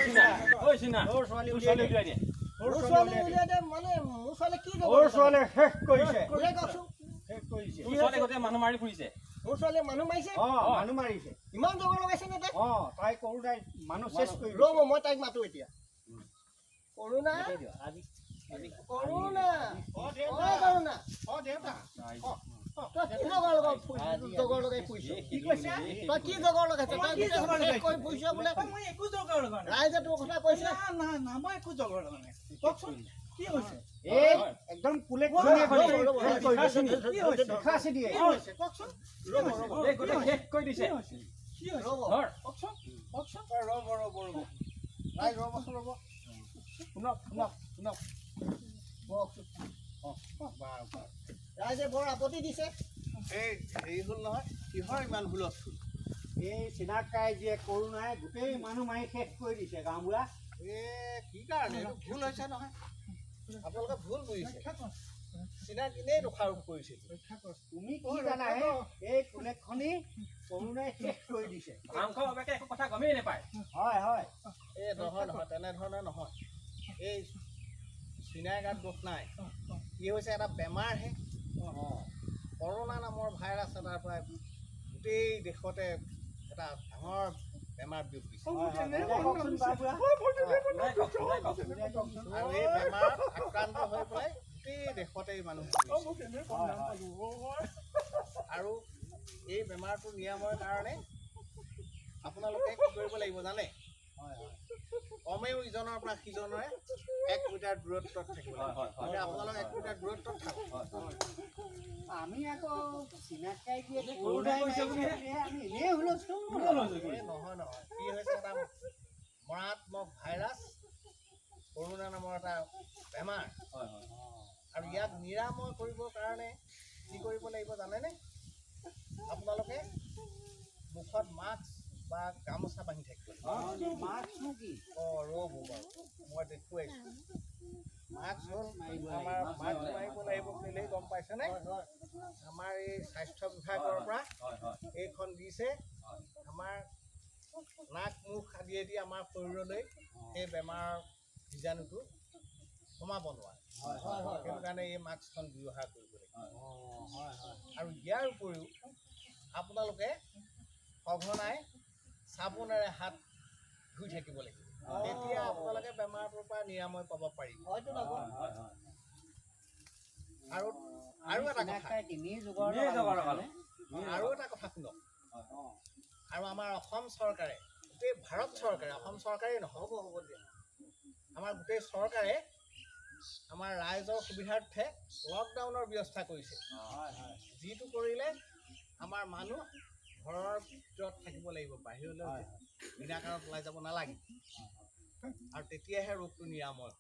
চিনা ঐ চিনা তোৰ ছোৱালী তোৰ ছোৱালী উলিয়াই দে তোৰ ছোৱালী উলিয়াই দে মানে মোৰ ছোৱালী কি তোৰ ছোৱালী শেষ কৰিছে কোনে কওকচোন শেষ কৰিছে তোৰ ছোৱালী গোটেই মানুহ মাৰি ফুৰিছে মোৰ ছোৱালী মানুহ মাৰিছে মানুহ মাৰিছে ইমান জগৰ লগাইছে নে তাই তাই কৰোণাই মানুহ চেছ কৰি ৰ'ব মই তাইক মাতো এতিয়া কৰোণা কৰোণা কৰোণা দেউতা তই কি জগৰ লগাই ফুৰিছ কি কৈছে তই কি জগৰ লগাইছ তই শেষ কৰি ফুৰিছ বোলে মই একো জগৰ লগা নাই ৰাইজে তোৰ কথা কৈছে না মই একো জগৰ লগা নাই কওকচোন কি হৈছে এই একদম কুলে কুলে কি হৈছে খাসি দিয়ে কি হৈছে কওকচোন এই গোটেই শেষ কৰি দিছে কি হৈছে ধৰ কওকচোন ৰ'ব ৰাইজ ৰ'ব শুনক ৰাইজে বৰ আপত্তি দিছে এই হেৰি হ'ল নহয় কিহৰ ইমান হুলস্থুল এই চিনাকাই যে কৰোণাই গোটেই মানুহ মাৰি শেষ কৰি দিছে গাঁওবুঢ়া কি কাৰণে এইটো ভুল হৈছে নহয় আপোনালোকে ভুল কৰিছে চিনাক এনেই দোষাৰোপ কৰিছে তুমি কি জানা এই কুলেখনি কৰোণাই শেষ কৰি দিছে মাংস বাবেকে একো কথা গমেই নাপায় হয় এই নহয় তেনেধৰণে নহয় এই চিনাই গাত দোষ নাই কি হৈছে এটা বেমাৰহে কৰোণা নামৰ ভাইৰাছ এটাৰ পৰা গোটেই দেশতে এটা ডাঙৰ বেমাৰ বিয়পিছে আৰু এই বেমাৰ আক্ৰান্ত হৈ পেলাই গোটেই দেশতেই মানুহ আৰু এই বেমাৰটো নিৰাময়ৰ কাৰণে আপোনালোকে কি কৰিব লাগিব জানে কমেও ইজনৰ পৰা সিজনৰে 1 মিটাৰ দূৰত্বত থাকিব লাগিব আপোনালোক 1 মিটাৰ দূৰত্বত থাকক আমি আকৌ চিনাকাই দিয়ে কৰোণাই আমি এনেই হুলস্থুল নহয় কি হৈছে এটা মাৰাত্মক ভাইৰাছ কৰোণা নামৰ এটা বেমাৰ আৰু ইয়াক নিৰাময় কৰিবৰ কাৰণে কি কৰিব লাগিব জানেনে আপোনালোকে মুখত মাস্ক বা গামোচা বান্ধি থাকিব ৰ'ব বাৰু মই দেখুৱাইছোঁ মাস্ক হ'ল আমাৰ মাস্ক মাৰিব লাগিব কেলেই গম পাইছেনে আমাৰ এই স্বাস্থ্য বিভাগৰ পৰা এইখন দিছে আমাৰ নাক মুখ আদিয়েদি আমাৰ শৰীৰলৈ এই বেমাৰৰ বীজাণুটো সোমাব নোৱাৰে সেইটো কাৰণে এই মাস্কখন ব্যৱহাৰ কৰিব লাগিব আৰু ইয়াৰ উপৰিও আপোনালোকে সঘনাই চাবোনেৰে হাত ধুই থাকিব লাগিব তেতিয়া আপোনালোকে বেমাৰটোৰ পৰা নিৰাময় পাব পাৰিব আৰু এটা কথা শুনক আৰু আমাৰ অসম চৰকাৰে গোটেই ভাৰত চৰকাৰে অসম চৰকাৰেই নহ'ব দিয়া আমাৰ গোটেই চৰকাৰে আমাৰ ৰাইজৰ সুবিধাৰ্থে লকডাউনৰ ব্যৱস্থা কৰিছে যিটো কৰিলে আমাৰ মানুহ ঘৰৰ ভিতৰত থাকিব লাগিব বাহিৰলৈ বিনা কাৰণত ওলাই যাব নালাগে আৰু তেতিয়াহে ৰোগটো নিৰাময়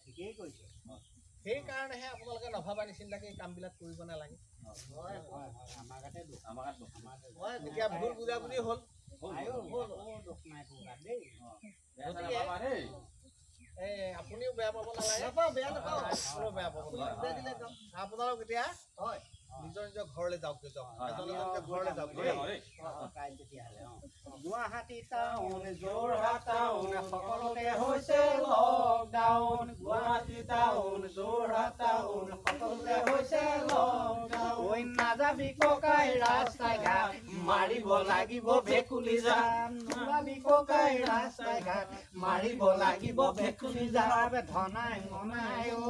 ঠিকেই কৈছে সেইকাৰণেহে আপোনালোকে নভবা নিচিন্তাকৈ এই কামবিলাক কৰিব নালাগে এতিয়া ভুল বুজাবুজি হ'ল আপুনিও বেয়া পাব নালাগে বেয়া নাপাওঁ আপোনালোক এতিয়া নিজৰ ঘৰলৈ যাওক ঘৰলৈ যাওক গুৱাহাটী টাউন যোৰহাট টাউন সকলোতে হৈছে lockdown Guwahati town Jorhat town সকলোতে হৈছে লকডাউন নাযাবি ককাই ৰাস্তাই ঘাট মাৰিব লাগিব ভেকুলী জান নাযাবি ককাই ৰাস্তাই ঘাট মাৰিব লাগিব ভেকুলী জান ধনাই মনাই ঐ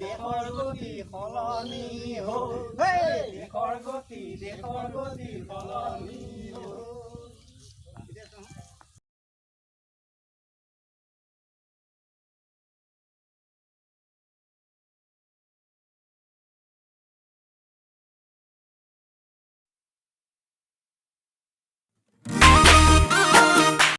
দেশৰ গতি সলনি হ'ল দেশৰ গতি সলনি হ'ল